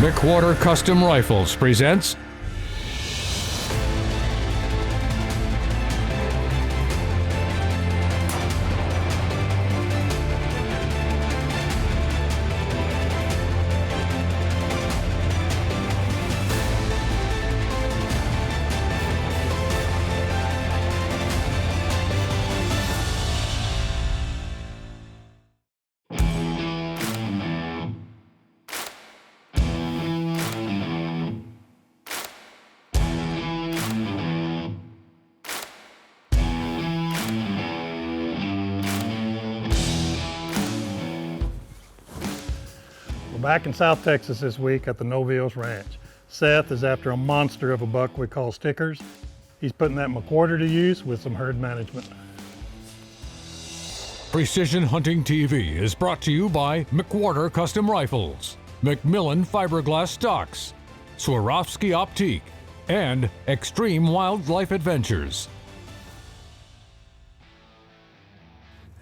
McWhorter Custom Rifles presents Back in South Texas this week at the Novillos Ranch. Seth is after a monster of a buck we call Stickers. He's putting that McWhorter to use with some herd management. Precision Hunting TV is brought to you by McWhorter Custom Rifles, Macmillan Fiberglass Stocks, Swarovski Optique, and Extreme Wildlife Adventures.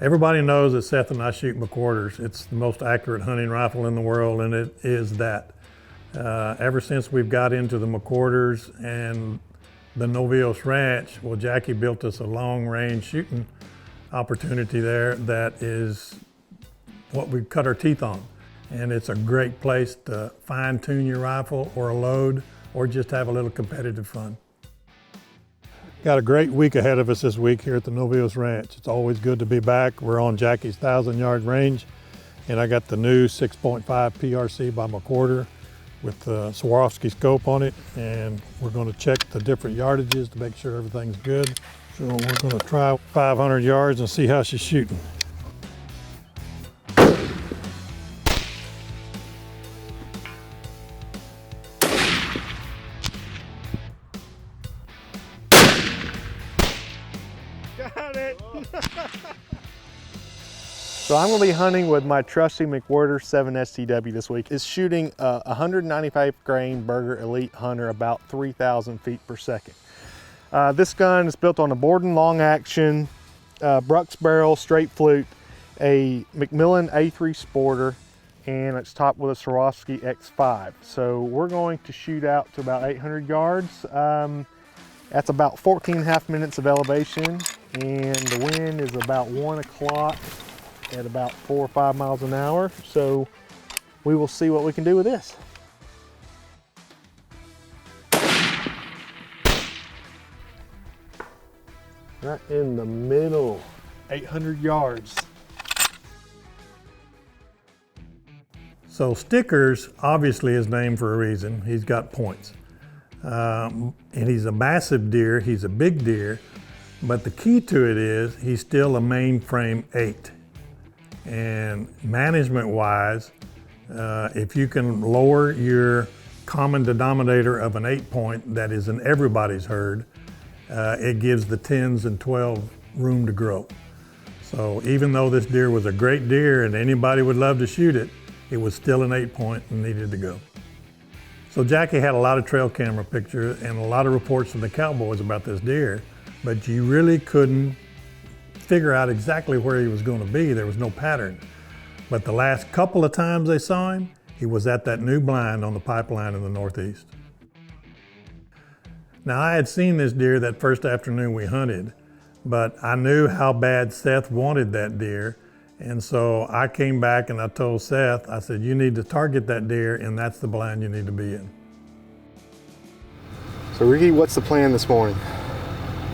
Everybody knows that Seth and I shoot McWhorters. It's the most accurate hunting rifle in the world, and it is that. Ever since we've got into the McWhorters and the Novillos Ranch, well, Jackie built us a long-range shooting opportunity there that is what we cut our teeth on. And it's a great place to fine-tune your rifle or a load or just have a little competitive fun. Got a great week ahead of us this week here at the Novillos Ranch. It's always good to be back. We're on Jackie's 1,000-yard range, and I got the new 6.5 PRC by McWhorter with the Swarovski scope on it, and we're going to check the different yardages to make sure everything's good. So we're going to try 500 yards and see how she's shooting. Got it! So I'm going to be hunting with my trusty McWhorter 7 STW this week. It's shooting a 195 grain Berger Elite Hunter about 3,000 feet per second. This gun is built on a Borden long action, Brux barrel, straight flute, a Macmillan A3 Sporter, and it's topped with a Swarovski X5. So we're going to shoot out to about 800 yards. That's about 14.5 minutes of elevation, and the wind is about 1 o'clock at about 4 or 5 miles an hour. So we will see what we can do with this. Right in the middle, 800 yards. So Stickers obviously is named for a reason. He's got points. And he's a massive deer, he's a big deer, but the key to it is he's still a mainframe 8. And management-wise, if you can lower your common denominator of an 8-point that is in everybody's herd, it gives the 10s and 12 room to grow. So even though this deer was a great deer and anybody would love to shoot it, it was still an 8-point and needed to go. So Jackie had a lot of trail camera pictures and a lot of reports from the cowboys about this deer, but you really couldn't figure out exactly where he was going to be. There was no pattern. But the last couple of times they saw him, he was at that new blind on the pipeline in the northeast. Now I had seen this deer that first afternoon we hunted, but I knew how bad Seth wanted that deer. And so I came back and I told Seth, I said, you need to target that deer and that's the blind you need to be in. So Ricky, what's the plan this morning?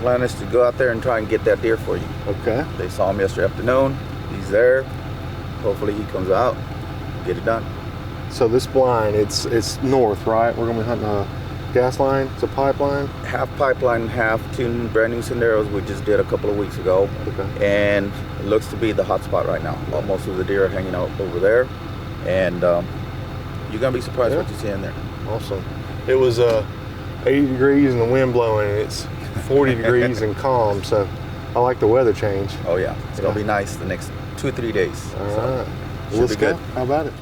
Plan is to go out there and try and get that deer for you. Okay. They saw him yesterday afternoon. He's there. Hopefully he comes out, get it done. So this blind, it's north, right? We're gonna be hunting a gas line, it's a pipeline? Half pipeline, half two brand new Senderos we just did a couple of weeks ago. Okay. And it looks to be the hot spot right now. Most of the deer are hanging out over there. And you're gonna be surprised what you see in there. Awesome. It was 80 degrees and the wind blowing, and it's 40 degrees and calm, so I like the weather change. Oh yeah, it's gonna be nice the next 2 or 3 days. All right. Should be good. How about it?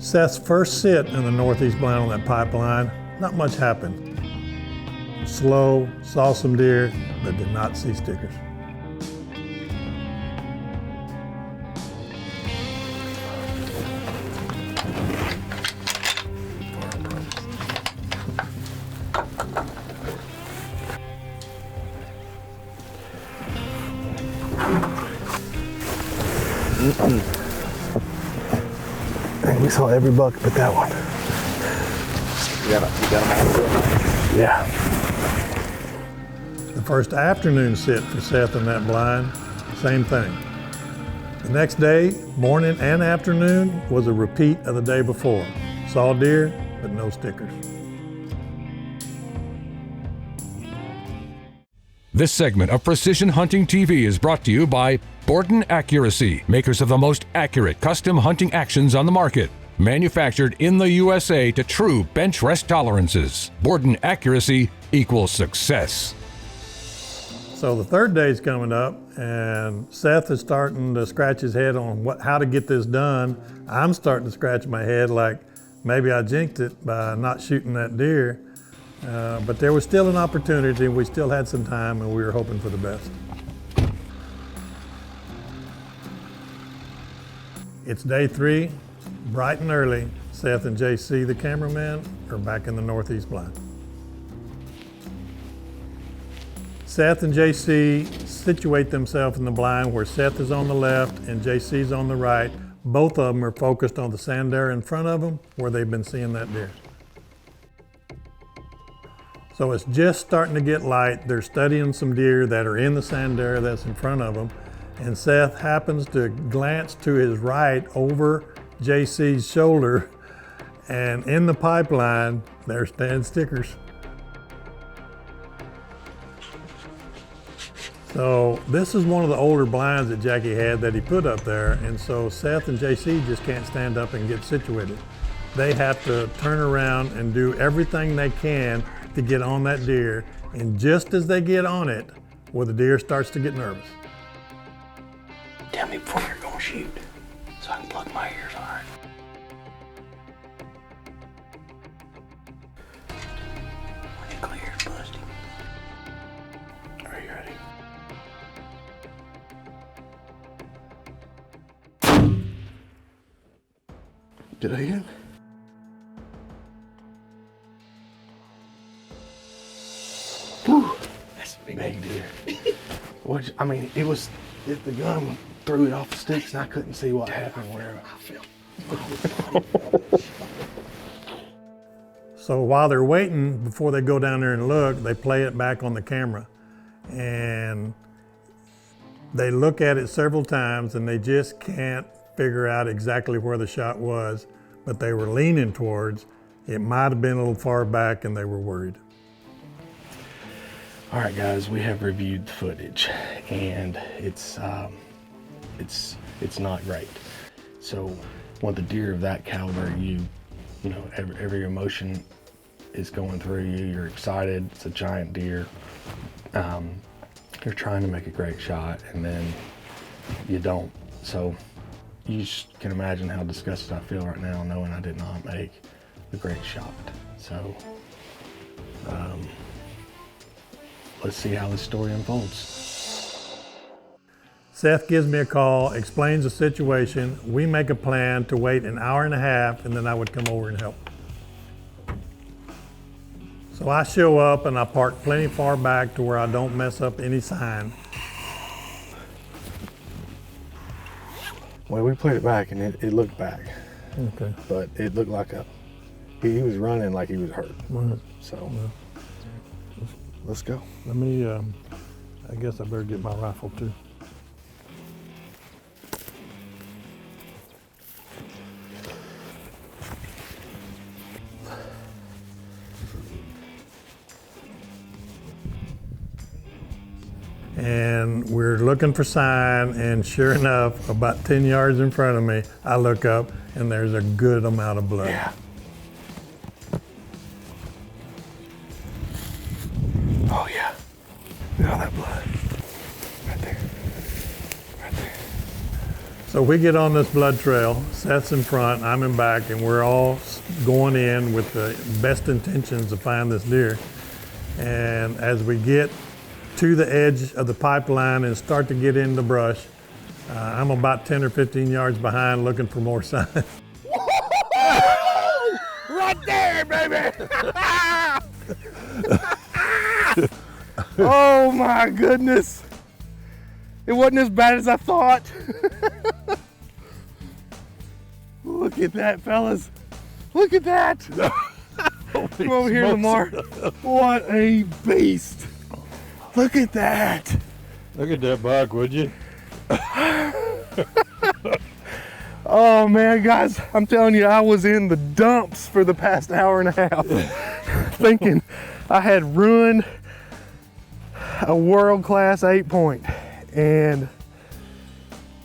Seth's first sit in the northeast blind on that pipeline, not much happened. Slow, saw some deer, but did not see stickers. And we saw every buck but that one. You got them all? Yeah. The first afternoon sit for Seth in that blind, same thing. The next day, morning and afternoon, was a repeat of the day before. Saw deer, but no stickers. This segment of Precision Hunting TV is brought to you by Borden Accuracy, makers of the most accurate custom hunting actions on the market. Manufactured in the USA to true bench rest tolerances. Borden Accuracy equals success. So the third day's coming up, and Seth is starting to scratch his head on how to get this done. I'm starting to scratch my head like maybe I jinxed it by not shooting that deer. But there was still an opportunity. We still had some time, and we were hoping for the best. It's day 3, bright and early. Seth and JC, the cameraman, are back in the northeast blind. Seth and JC situate themselves in the blind where Seth is on the left and JC's on the right. Both of them are focused on the sand area in front of them where they've been seeing that deer. So it's just starting to get light. They're studying some deer that are in the sand area that's in front of them. And Seth happens to glance to his right over JC's shoulder, and in the pipeline, there stand stickers. So this is one of the older blinds that Jackie had that he put up there, and so Seth and JC just can't stand up and get situated. They have to turn around and do everything they can to get on that deer, and just as they get on it, well, the deer starts to get nervous. Tell me before you're gonna shoot, so I can plug my ears, all right? When it clears, Busty. Are you ready? Did I hit? Whew. That's a Big deer. Which, I mean, the gun threw it off the sticks and I couldn't see what happened where. I feel. So while they're waiting, before they go down there and look, they play it back on the camera. And they look at it several times and they just can't figure out exactly where the shot was, but they were leaning towards. It might have been a little far back and they were worried. All right, guys, we have reviewed the footage and it's not great. So with a deer of that caliber, you know, every emotion is going through you. You're excited. It's a giant deer. You're trying to make a great shot and then you don't. So you just can imagine how disgusted I feel right now knowing I did not make a great shot. So let's see how this story unfolds. Seth gives me a call, explains the situation. We make a plan to wait an hour and a half and then I would come over and help. So I show up and I park plenty far back to where I don't mess up any sign. Well, we played it back and it looked back. Okay. But it looked like he was running like he was hurt. Right. So let's go. Let me, I guess I better get my rifle too. And we're looking for sign, and sure enough, about 10 yards in front of me, I look up and there's a good amount of blood. Yeah. Oh yeah. Look at all that blood. Right there. Right there. So we get on this blood trail, Seth's in front, I'm in back, and we're all going in with the best intentions to find this deer. And as we get to the edge of the pipeline and start to get in the brush, I'm about 10 or 15 yards behind looking for more signs. Right there, baby! Oh my goodness. It wasn't as bad as I thought. Look at that, fellas. Look at that. Come over here, Lamar. What a beast. Look at that. Look at that buck, would you? Oh man, guys, I'm telling you, I was in the dumps for the past hour and a half thinking I had ruined a world-class 8-point, and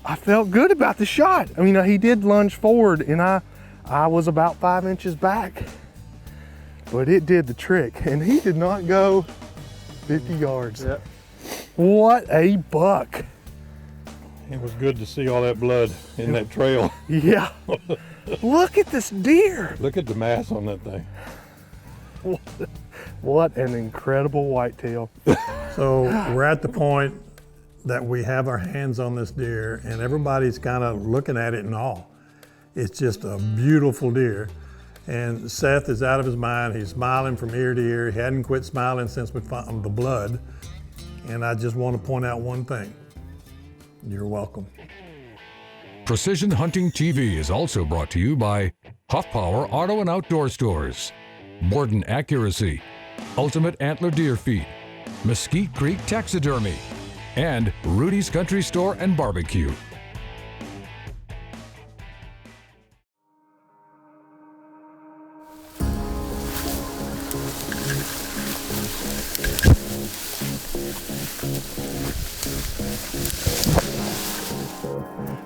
I felt good about the shot. I mean, he did lunge forward, and I was about 5 inches back, but it did the trick, and he did not go 50 yards. Yep. What a buck. It was good to see all that blood in that trail. Yeah. Look at this deer. Look at the mass on that thing. What an incredible whitetail. So we're at the point that we have our hands on this deer, and everybody's kind of looking at it in awe. It's just a beautiful deer. And Seth is out of his mind. He's smiling from ear to ear. He hadn't quit smiling since we found the blood. And I just want to point out one thing. You're welcome. Precision Hunting TV is also brought to you by Huff Power Auto and Outdoor Stores, Borden Accuracy, Ultimate Antler Deer Feed, Mesquite Creek Taxidermy, and Rudy's Country Store and Barbecue.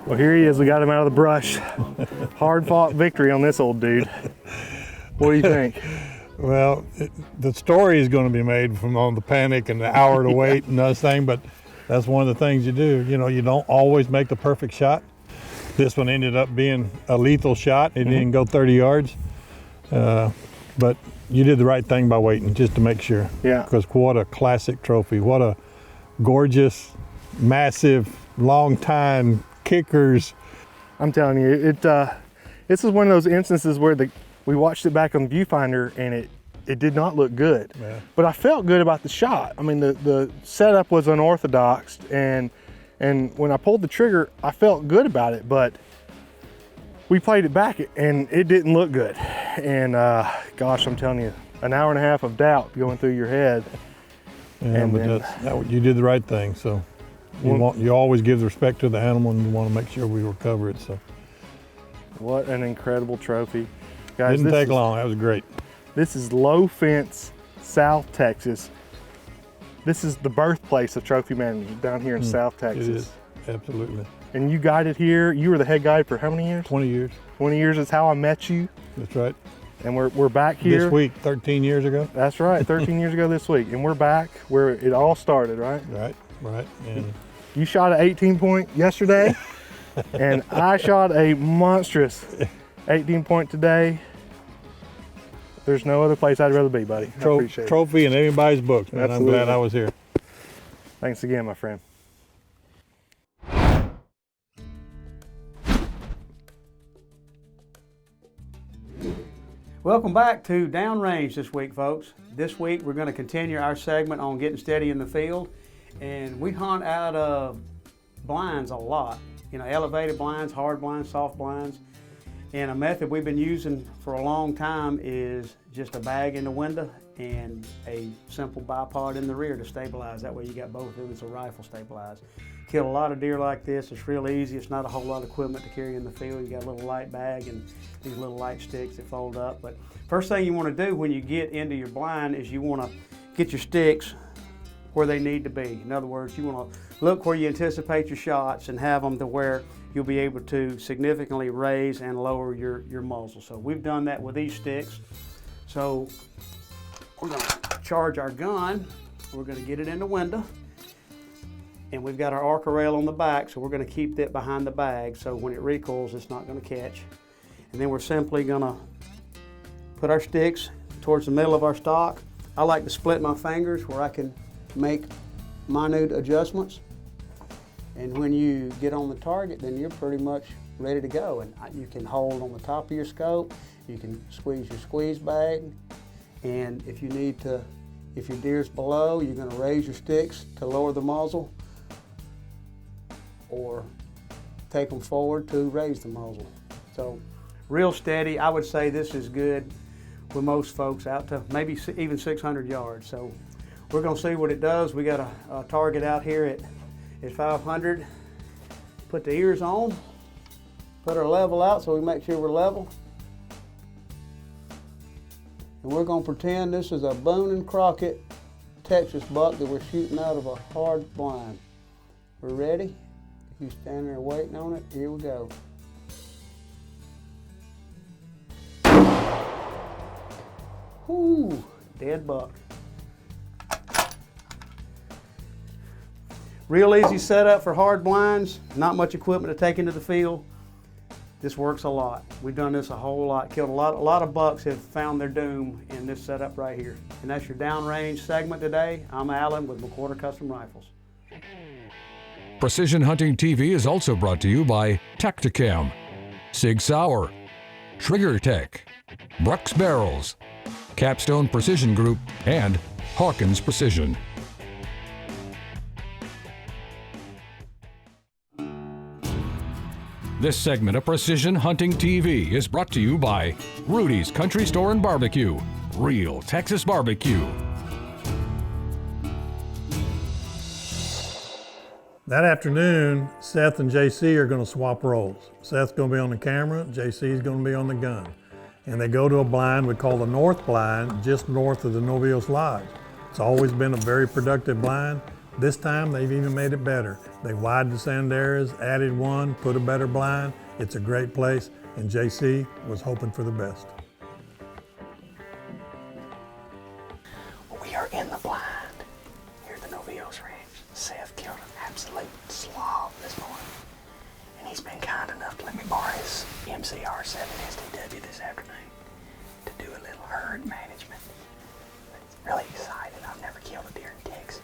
Well, here he is. We got him out of the brush. Hard-fought victory on this old dude. What do you think? Well, the story is going to be made from all the panic and the hour to wait and that thing, but that's one of the things you do. You know, you don't always make the perfect shot. This one ended up being a lethal shot. It didn't go 30 yards, but you did the right thing by waiting just to make sure. Yeah. Because what a classic trophy. What a gorgeous, massive, long time kickers. I'm telling you, this is one of those instances where we watched it back on the viewfinder and it did not look good. Yeah. But I felt good about the shot. I mean, the setup was unorthodox, and when I pulled the trigger, I felt good about it, but we played it back and it didn't look good. And gosh, I'm telling you, an hour and a half of doubt going through your head. Yeah, and but you did the right thing. So you always give the respect to the animal, and you want to make sure we recover it. So what an incredible trophy. Guys, didn't take long. That was great. This is Low Fence, South Texas. This is the birthplace of trophy management down here in South Texas. It is, absolutely. And you guided here. You were the head guide for how many years? 20 years. 20 years is how I met you. That's right. And we're back here. This week, 13 years ago. That's right, 13 years ago this week. And we're back where it all started, right? Right. And you shot an 18-point yesterday, and I shot a monstrous 18-point today. There's no other place I'd rather be, buddy. I appreciate it. Trophy in everybody's books, man. Absolutely. I'm glad I was here. Thanks again, my friend. Welcome back to Downrange this week, folks. This week we're going to continue our segment on getting steady in the field, and we hunt out of blinds a lot. You know, elevated blinds, hard blinds, soft blinds. And a method we've been using for a long time is just a bag in the window and a simple bipod in the rear to stabilize. That way you got both of them. It's a rifle stabilized. Kill a lot of deer like this. It's real easy. It's not a whole lot of equipment to carry in the field. You got a little light bag and these little light sticks that fold up. But first thing you want to do when you get into your blind is you want to get your sticks where they need to be. In other words, you want to look where you anticipate your shots and have them to where you'll be able to significantly raise and lower your muzzle. So we've done that with these sticks. So we're going to charge our gun. We're going to get it in the window. And we've got our arc rail on the back, so we're going to keep that behind the bag so when it recoils, it's not going to catch. And then we're simply going to put our sticks towards the middle of our stock. I like to split my fingers where I can make minute adjustments. And when you get on the target, then you're pretty much ready to go. And you can hold on the top of your scope, you can squeeze your squeeze bag, and if you need to, if your deer's below, you're going to raise your sticks to lower the muzzle, or take them forward to raise the muzzle. So real steady. I would say this is good with most folks out to maybe even 600 yards. So we're going to see what it does. We got a target out here at 500. Put the ears on, put our level out so we make sure we're level. And we're going to pretend this is a Boone and Crockett Texas buck that we're shooting out of a hard blind. We're ready. If you stand there waiting on it, here we go. Whoo, dead buck. Real easy setup for hard blinds, not much equipment to take into the field. This works a lot. We've done this a whole lot, killed a lot of bucks have found their doom in this setup right here. And that's your downrange segment today. I'm Alan with McWhorter Custom Rifles. Precision Hunting TV is also brought to you by Tacticam, Sig Sauer, Trigger Tech, Brooks Barrels, Capstone Precision Group, and Hawkins Precision. This segment of Precision Hunting TV is brought to you by Rudy's Country Store and Barbecue, real Texas barbecue. That afternoon, Seth and JC are going to swap roles. Seth's going to be on the camera, JC's going to be on the gun. And they go to a blind we call the North Blind, just north of the Novillos Lodge. It's always been a very productive blind. This time they've even made it better. They widened the Sanderas, added one, put a better blind. It's a great place, and JC was hoping for the best. We are in the blind here at the Novillos Ranch. Seth killed an absolute slob this morning, and he's been kind enough to let me borrow his MCR 7 STW this afternoon to do a little herd management. It's really exciting. I've never killed a deer in Texas.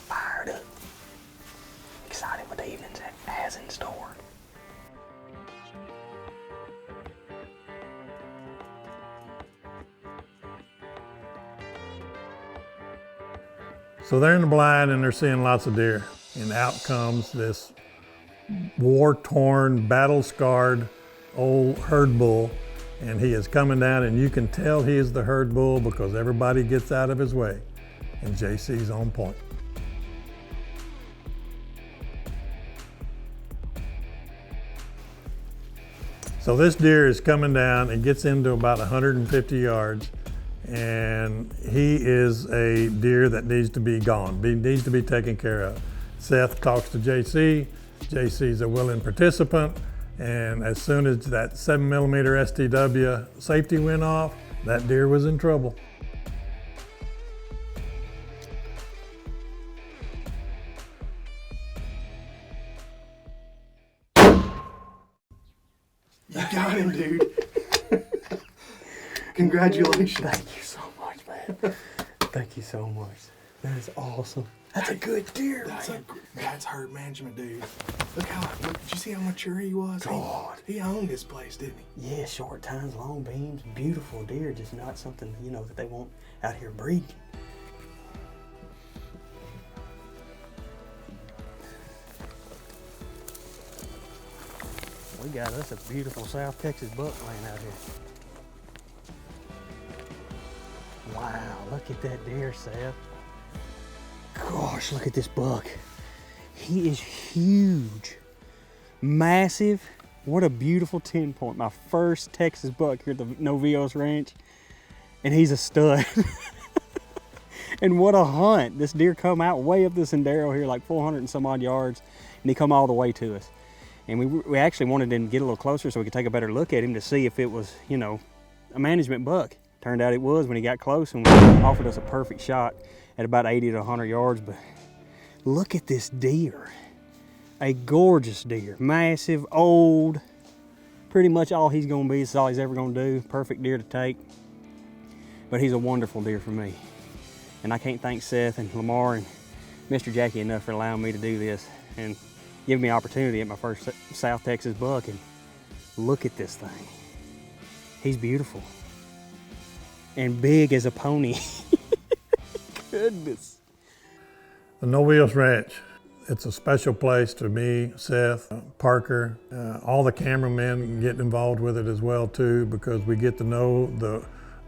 Fired up. Excited what the evening has in store. So they're in the blind and they're seeing lots of deer. And out comes this war-torn, battle-scarred old herd bull. And he is coming down, and you can tell he is the herd bull because everybody gets out of his way. And JC's on point. So this deer is coming down and gets into about 150 yards, and he is a deer that needs to be gone, needs to be taken care of. Seth talks to JC, JC's a willing participant, and as soon as that 7mm STW safety went off, that deer was in trouble. You got him, dude. Congratulations. Thank you so much, man. Thank you so much. That is awesome. That's a good deer, That's herd management, dude. Look did you see how mature he was? God. He owned this place, didn't he? Yeah, short tines, long beams, beautiful deer, just not something, you know, that they want out here breeding. We got us a beautiful South Texas buck laying out here. Wow, look at that deer, Seth. Gosh, look at this buck. He is huge, massive. What a beautiful 10-point. My first Texas buck here at the Novillos Ranch, and he's a stud. And what a hunt. This deer come out way up this Sendero here, like 400 and some odd yards, and he come all the way to us. And we actually wanted him to get a little closer so we could take a better look at him to see if it was, you know, a management buck. Turned out it was when he got close, and offered us a perfect shot at about 80 to 100 yards. But Look at this deer. A gorgeous deer, massive, old. Pretty much all he's gonna be, this is all he's ever gonna do. Perfect deer to take. But he's a wonderful deer for me. And I can't thank Seth and Lamar and Mr. Jackie enough for allowing me to do this and give me opportunity at my first South Texas buck. And look at this thing. He's beautiful. And big as a pony. Goodness. The Novillos Ranch, it's a special place to me, Seth, Parker, all the cameramen get involved with it as well too, because we get to know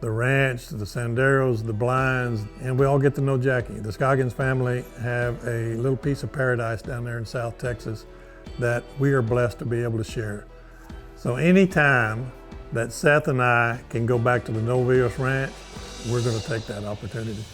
the ranch, the senderos, the blinds, and we all get to know Jackie. The Scoggins family have a little piece of paradise down there in South Texas that we are blessed to be able to share. So anytime that Seth and I can go back to the Novillos Ranch, we're going to take that opportunity.